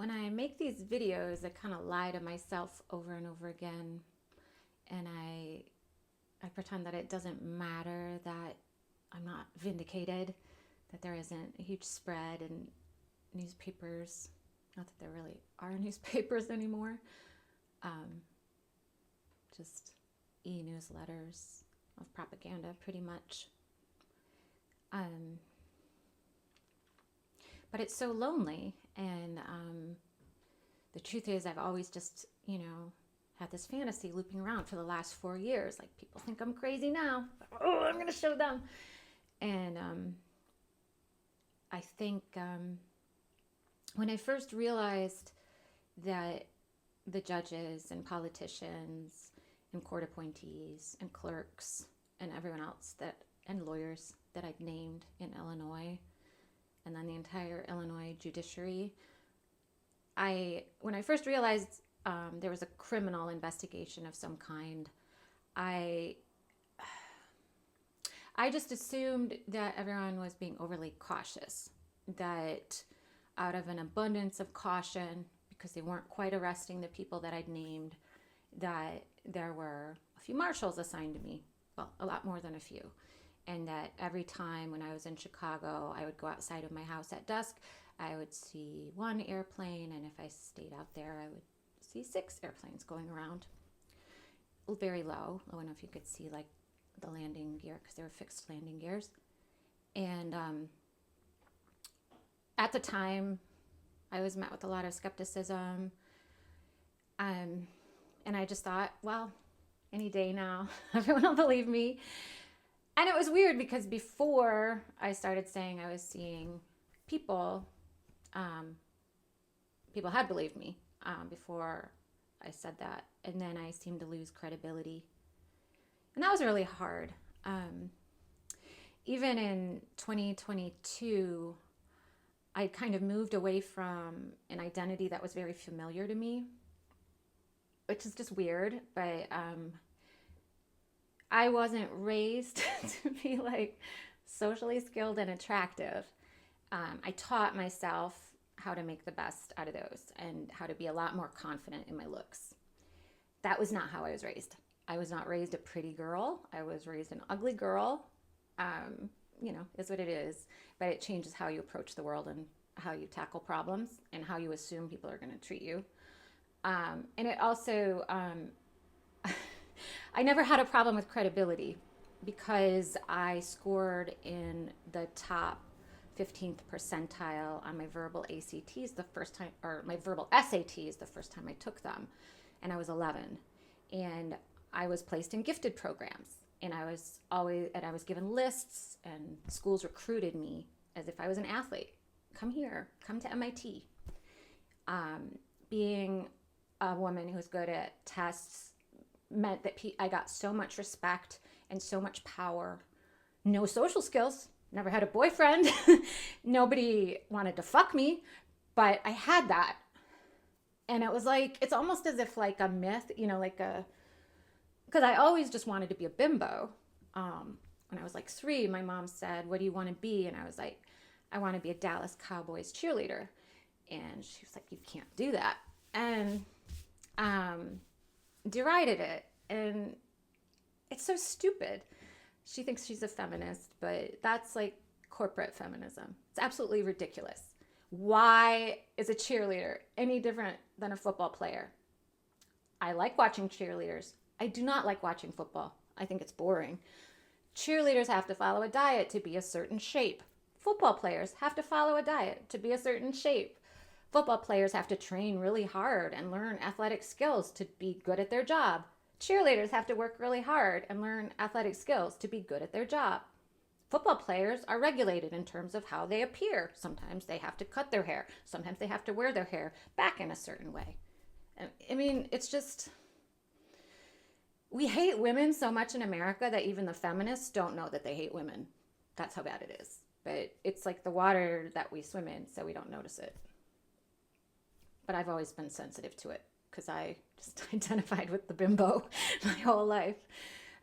when I make these videos, I kind of lie to myself over and over again. And I pretend that it doesn't matter, that I'm not vindicated, that there isn't a huge spread in newspapers. Not that there really are newspapers anymore. Um, just e-newsletters of propaganda, pretty much. But it's so lonely. And the truth is, I've always just, had this fantasy looping around for the last 4 years. Like, people think I'm crazy now. Oh, I'm going to show them. And I think when I first realized that the judges and politicians and court appointees and clerks and everyone else and lawyers that I'd named in Illinois, and then the entire Illinois judiciary, when I first realized there was a criminal investigation of some kind, I just assumed that everyone was being overly cautious, that out of an abundance of caution, because they weren't quite arresting the people that I'd named, that there were a few marshals assigned to me. Well, a lot more than a few. And that every time when I was in Chicago, I would go outside of my house at dusk, I would see one airplane, and if I stayed out there, I would see 6 airplanes going around. Very low enough you could see like the landing gear, because they were fixed landing gears. And at the time, I was met with a lot of skepticism. And I just thought, well, any day now, everyone will believe me. And it was weird because before I started saying I was seeing people, people had believed me before I said that. And then I seemed to lose credibility. And that was really hard. Even in 2022, I kind of moved away from an identity that was very familiar to me, which is just weird, but I wasn't raised to be like socially skilled and attractive. I taught myself how to make the best out of those and how to be a lot more confident in my looks. That was not how I was raised. I was not raised a pretty girl. I was raised an ugly girl. Is what it is. But it changes how you approach the world and how you tackle problems and how you assume people are going to treat you. And it also, I never had a problem with credibility because I scored in the top 15th percentile on my verbal ACTs the first time, or my verbal SATs the first time I took them. And I was 11. And I was placed in gifted programs. And I was given lists, and schools recruited me as if I was an athlete. Come here, come to MIT. Being a woman who was good at tests meant that I got so much respect and so much power. No social skills, never had a boyfriend. Nobody wanted to fuck me, but I had that. And it was like, it's almost as if like a myth, because I always just wanted to be a bimbo. When I was like 3, my mom said, "What do you want to be?" And I was like, "I want to be a Dallas Cowboys cheerleader." And she was like, "You can't do that." And derided it. And it's so stupid. She thinks she's a feminist, but that's like corporate feminism. It's absolutely ridiculous. Why is a cheerleader any different than a football player? I like watching cheerleaders. I do not like watching football. I think it's boring. Cheerleaders have to follow a diet to be a certain shape. Football players have to follow a diet to be a certain shape. Football players have to train really hard and learn athletic skills to be good at their job. Cheerleaders have to work really hard and learn athletic skills to be good at their job. Football players are regulated in terms of how they appear. Sometimes they have to cut their hair. Sometimes they have to wear their hair back in a certain way. I mean, it's just... We hate women so much in America that even the feminists don't know that they hate women. That's how bad it is. But it's like the water that we swim in, so we don't notice it. But I've always been sensitive to it because I just identified with the bimbo my whole life.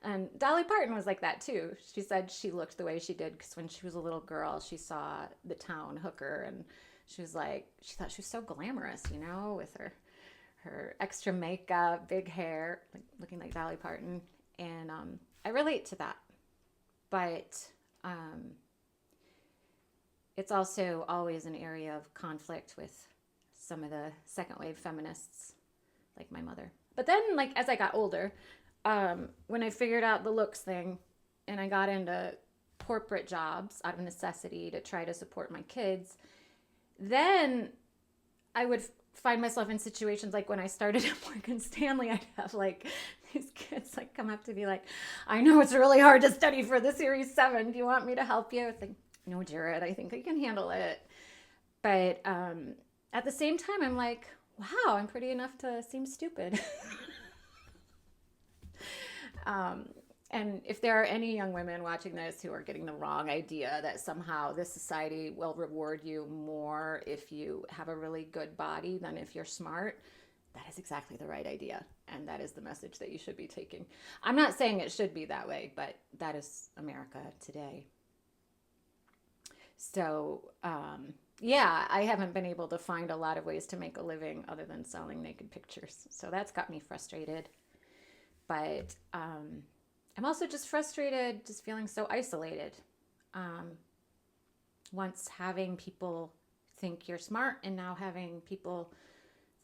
And Dolly Parton was like that too. She said she looked the way she did because when she was a little girl, she saw the town hooker and She was like, she thought she was so glamorous, with her extra makeup, big hair, like looking like Dolly Parton. And I relate to that. But it's also always an area of conflict with some of the second wave feminists, like my mother. But then, like, as I got older, when I figured out the looks thing and I got into corporate jobs out of necessity to try to support my kids, then I would find myself in situations like when I started at Morgan Stanley, I'd have like these kids like come up to me like, I know it's really hard to study for the Series 7. Do you want me to help you? It's like, no, Jared, I think I can handle it. But at the same time, I'm like, wow, I'm pretty enough to seem stupid. And if there are any young women watching this who are getting the wrong idea that somehow this society will reward you more if you have a really good body than if you're smart, that is exactly the right idea. And that is the message that you should be taking. I'm not saying it should be that way, but that is America today. So, yeah, I haven't been able to find a lot of ways to make a living other than selling naked pictures. So that's got me frustrated. But I'm also just frustrated, just feeling so isolated. Once having people think you're smart and now having people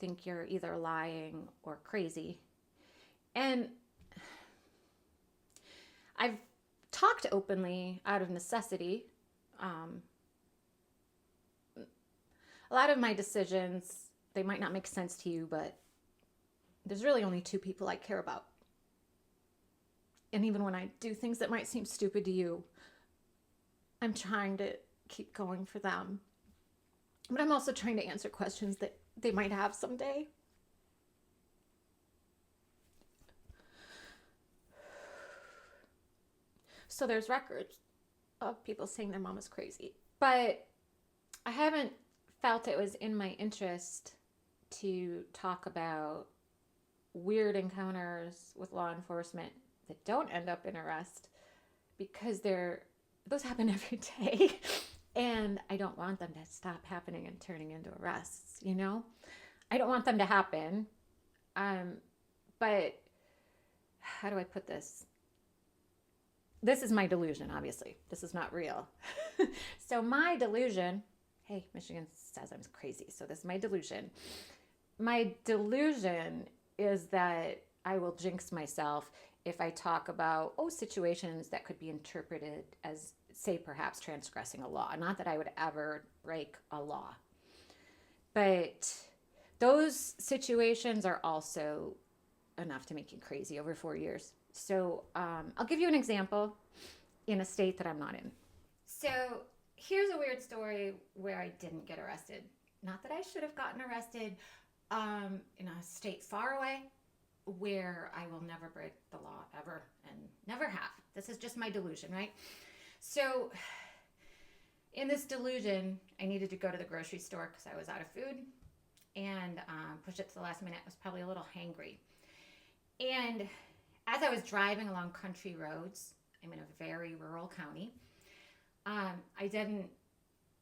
think you're either lying or crazy. And I've talked openly out of necessity. A lot of my decisions, they might not make sense to you, but there's really only two people I care about. And even when I do things that might seem stupid to you, I'm trying to keep going for them. But I'm also trying to answer questions that they might have someday. So there's records of people saying their mom is crazy. But I haven't felt it was in my interest to talk about weird encounters with law enforcement that don't end up in arrest, because those happen every day. And I don't want them to stop happening and turning into arrests, I don't want them to happen. But how do I put this? This is my delusion, obviously. This is not real. So my delusion, hey, Michigan says I'm crazy, so this is my delusion. My delusion is that I will jinx myself if I talk about, situations that could be interpreted as, say, perhaps transgressing a law. Not that I would ever break a law. But those situations are also enough to make you crazy over 4 years. So I'll give you an example in a state that I'm not in. So here's a weird story where I didn't get arrested. Not that I should have gotten arrested, in a state far away where I will never break the law ever and never have. This is just my delusion, right? So in this delusion, I needed to go to the grocery store because I was out of food and pushed it to the last minute. I was probably a little hangry. And as I was driving along country roads, I'm in a very rural county, I didn't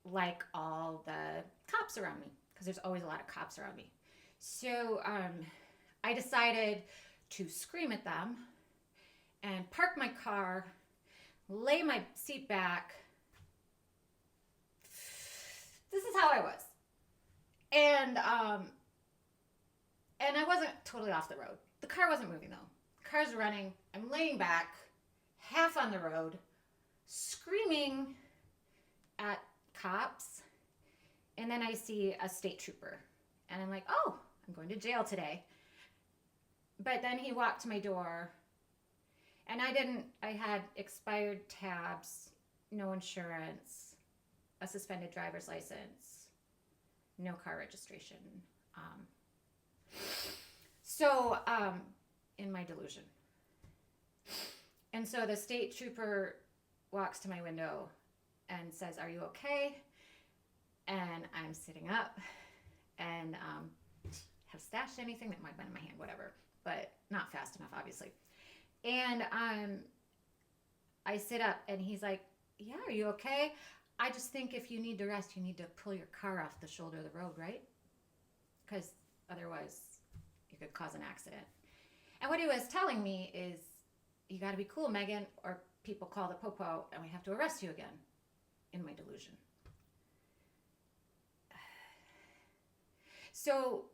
like all the cops around me because there's always a lot of cops around me. So I decided to scream at them and park my car, lay my seat back. This is how I was. And I wasn't totally off the road. The car wasn't moving though. The car's running. I'm laying back, half on the road, screaming at cops. And then I see a state trooper. And I'm like, oh, I'm going to jail today. But then he walked to my door. And I had expired tabs, no insurance, a suspended driver's license, no car registration. So in my delusion. And so the state trooper walks to my window and says, "Are you okay?" And I'm sitting up and have stashed anything that might have been in my hand, whatever, but not fast enough, obviously. And I sit up and he's like, "Yeah, are you okay?" I just think if you need to rest, you need to pull your car off the shoulder of the road, right? Because otherwise you could cause an accident. And what he was telling me is, you got to be cool, Megan, or people call the popo and we have to arrest you again, in my delusion. So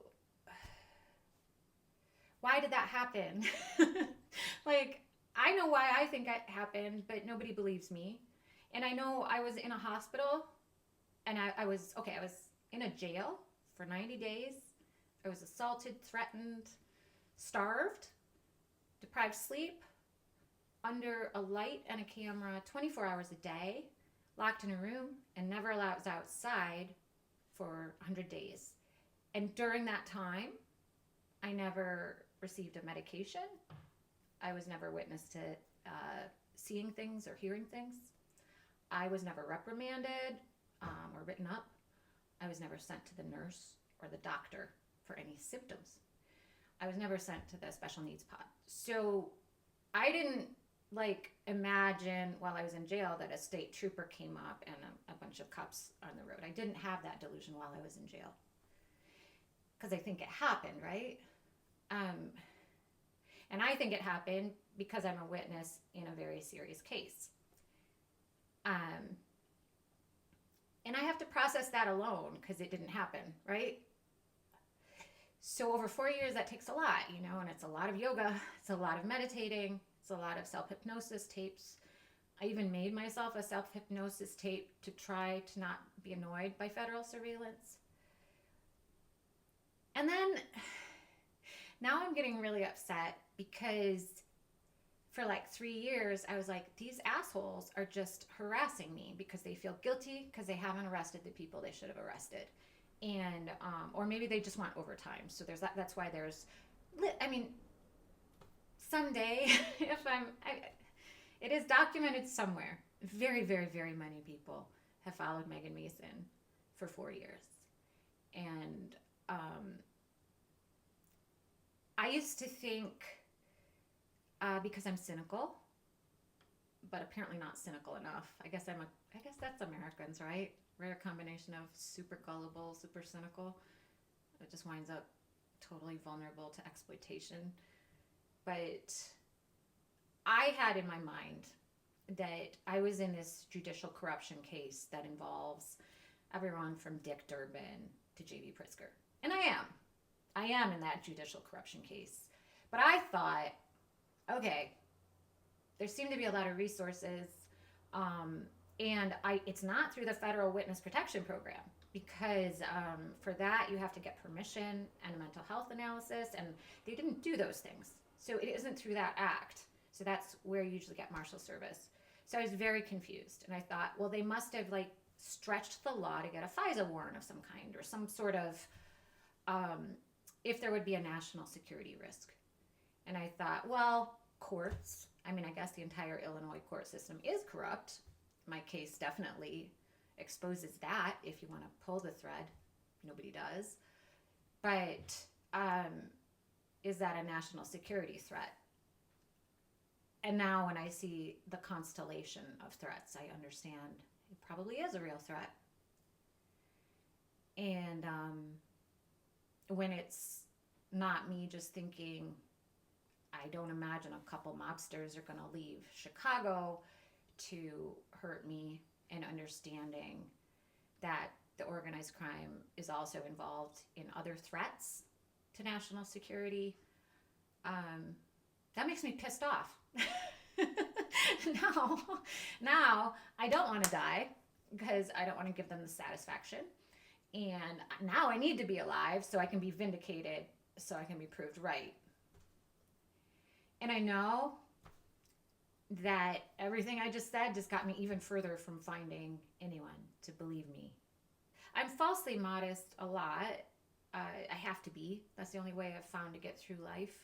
why did that happen? Like, I know why I think it happened, but nobody believes me. And I know I was in a hospital, and I was in a jail for 90 days. I was assaulted, threatened, starved, deprived sleep, under a light and a camera 24 hours a day, locked in a room, and never allowed outside for 100 days. And during that time, I never received a medication. I was never witness to seeing things or hearing things. I was never reprimanded or written up. I was never sent to the nurse or the doctor for any symptoms. I was never sent to the special needs pod. So I didn't imagine while I was in jail that a state trooper came up and a bunch of cops on the road. I didn't have that delusion while I was in jail. Because I think it happened, right? And I think it happened because I'm a witness in a very serious case. And I have to process that alone because it didn't happen, right? So over 4 years, that takes a lot, and it's a lot of yoga. It's a lot of meditating. It's a lot of self-hypnosis tapes. I even made myself a self-hypnosis tape to try to not be annoyed by federal surveillance. And then now I'm getting really upset because for 3 years, I was like, these assholes are just harassing me because they feel guilty because they haven't arrested the people they should have arrested. And, or maybe they just want overtime. So there's that. That's why there's, someday, it is documented somewhere. Very, very, very many people have followed Megan Mason for 4 years. And, I used to think, because I'm cynical, but apparently not cynical enough. I guess that's Americans, right? We're a combination of super gullible, super cynical. It just winds up totally vulnerable to exploitation. But I had in my mind that I was in this judicial corruption case that involves everyone from Dick Durbin to J.B. Pritzker. And I am in that judicial corruption case. But I thought, okay, there seem to be a lot of resources, and it's not through the federal witness protection program, because for that you have to get permission and a mental health analysis, and they didn't do those things. So it isn't through that act. So that's where you usually get marshal service. So I was very confused, and I thought, well, they must have stretched the law to get a FISA warrant of some kind, or some sort of if there would be a national security risk. And I thought, well, courts, I guess the entire Illinois court system is corrupt. My case definitely exposes that. If you want to pull the thread, nobody does. But is that a national security threat? And now when I see the constellation of threats, I understand it probably is a real threat. And when it's not me just thinking, I don't imagine a couple mobsters are going to leave Chicago to hurt me, and understanding that the organized crime is also involved in other threats to national security, that makes me pissed off. Now I don't want to die because I don't want to give them the satisfaction. And now I need to be alive so I can be vindicated, so I can be proved right. And I know that everything I just said just got me even further from finding anyone to believe me. I'm falsely modest a lot. I have to be. That's the only way I've found to get through life.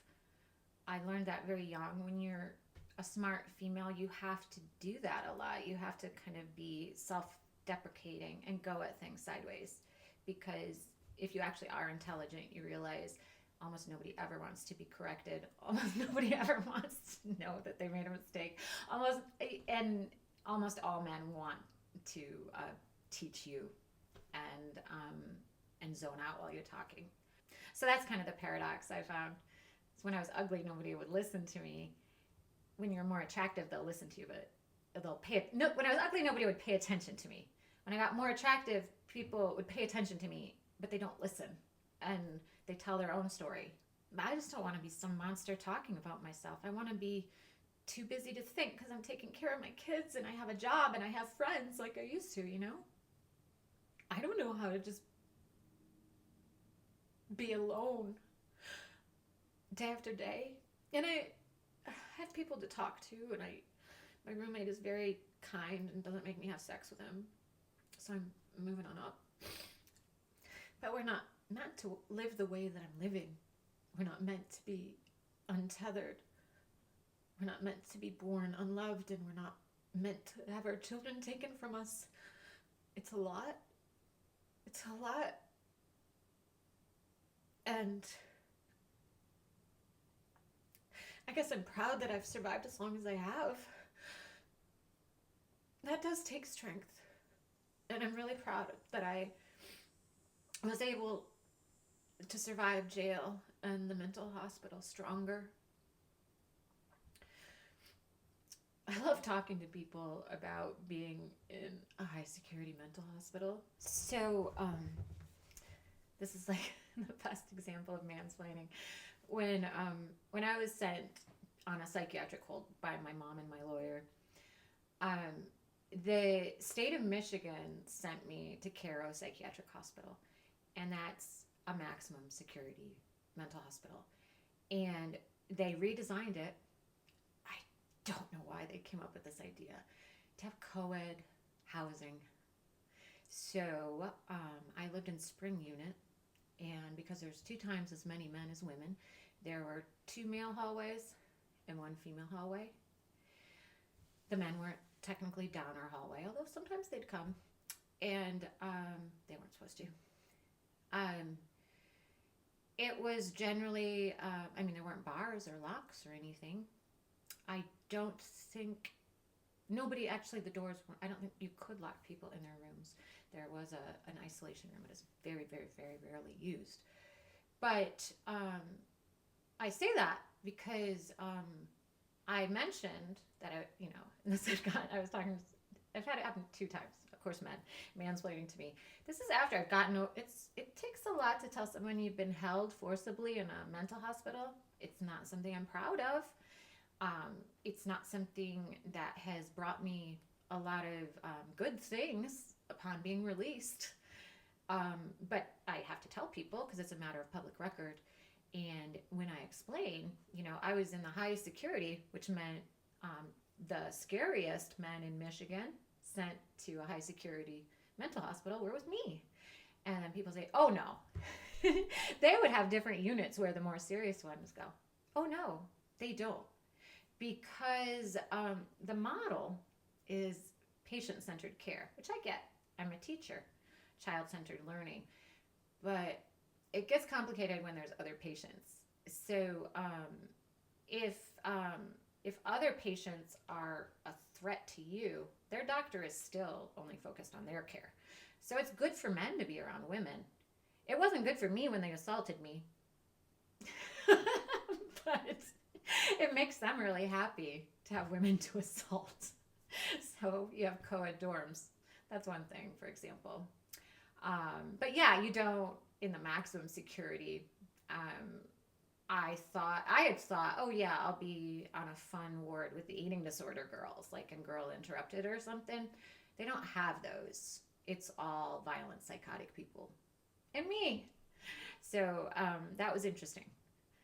I learned that very young. When you're a smart female, you have to do that a lot. You have to kind of be self-deprecating and go at things sideways. Because if you actually are intelligent, you realize almost nobody ever wants to be corrected. Almost nobody ever wants to know that they made a mistake. Almost all men want to teach you and zone out while you're talking. So that's kind of the paradox I found. So when I was ugly, nobody would listen to me. When you're more attractive, they'll listen to you, but when I was ugly, nobody would pay attention to me. When I got more attractive, people would pay attention to me, but they don't listen, and they tell their own story. I just don't want to be some monster talking about myself. I want to be too busy to think because I'm taking care of my kids and I have a job and I have friends like I used to, I don't know how to just be alone day after day. And I have people to talk to, and my roommate is very kind and doesn't make me have sex with him. So I'm moving on up. But we're not meant to live the way that I'm living. We're not meant to be untethered. We're not meant to be born unloved, and we're not meant to have our children taken from us. It's a lot. It's a lot. And I guess I'm proud that I've survived as long as I have. That does take strength. And I'm really proud that I was able to survive jail and the mental hospital stronger. I love talking to people about being in a high security mental hospital. So, this is like the best example of mansplaining. When I was sent on a psychiatric hold by my mom and my lawyer, the state of Michigan sent me to Caro Psychiatric Hospital, and that's a maximum security mental hospital. And they redesigned it. I don't know why they came up with this idea to have co-ed housing. So I lived in Spring Unit, and because there's 2 times as many men as women, there were 2 male hallways and 1 female hallway. The men weren't technically down our hallway, although sometimes they'd come, and they weren't supposed to. It was generally, there weren't bars or locks or anything. I don't think, nobody actually, the doors weren't, I don't think you could lock people in their rooms. There was an isolation room. It is very, very, very rarely used. But I say that because I mentioned that I've had it happen 2 times. Of course, mansplaining to me. This is after I've gotten. It takes a lot to tell someone you've been held forcibly in a mental hospital. It's not something I'm proud of. It's not something that has brought me a lot of good things upon being released. But I have to tell people because it's a matter of public record. And when I explain, I was in the highest security, which meant the scariest men in Michigan sent to a high security mental hospital where it was me. And then people say, oh no. They would have different units where the more serious ones go. Oh no, they don't. Because the model is patient-centered care, which I get. I'm a teacher, child-centered learning. But it gets complicated when there's other patients. So if other patients are a threat to you, their doctor is still only focused on their care. So it's good for men to be around women. It wasn't good for me when they assaulted me. But it makes them really happy to have women to assault. So you have co-ed dorms. That's one thing, for example. But yeah, you don't, in the maximum security, I had thought, oh yeah, I'll be on a fun ward with the eating disorder girls, like in Girl Interrupted or something. They don't have those. It's all violent, psychotic people. And me. So that was interesting.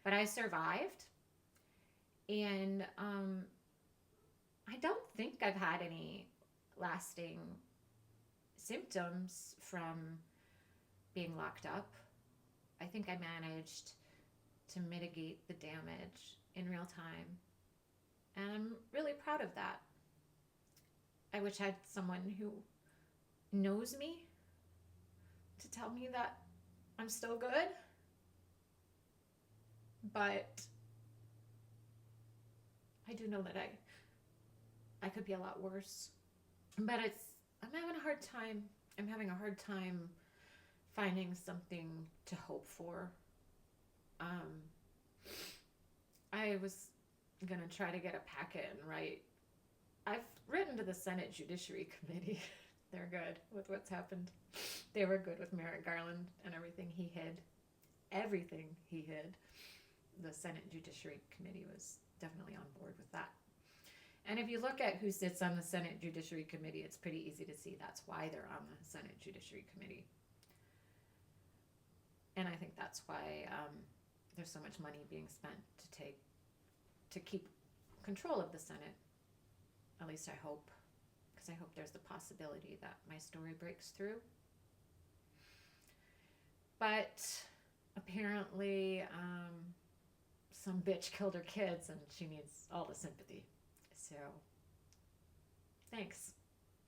But I survived. And I don't think I've had any lasting symptoms from being locked up. I think I managed to mitigate the damage in real time. And I'm really proud of that. I wish I had someone who knows me to tell me that I'm still good. But I do know that I could be a lot worse. But I'm having a hard time. I'm having a hard time finding something to hope for. Um, I was gonna try to get a packet and write. I've written to the Senate Judiciary Committee. They're good with what's happened. They were good with Merrick Garland and everything he hid. Everything he hid. The Senate Judiciary Committee was definitely on board with that. And if you look at who sits on the Senate Judiciary Committee, it's pretty easy to see that's why they're on the Senate Judiciary Committee. And I think that's why there's so much money being spent to keep control of the Senate. At least I hope, because I hope there's the possibility that my story breaks through. But apparently, some bitch killed her kids, and she needs all the sympathy. So, thanks.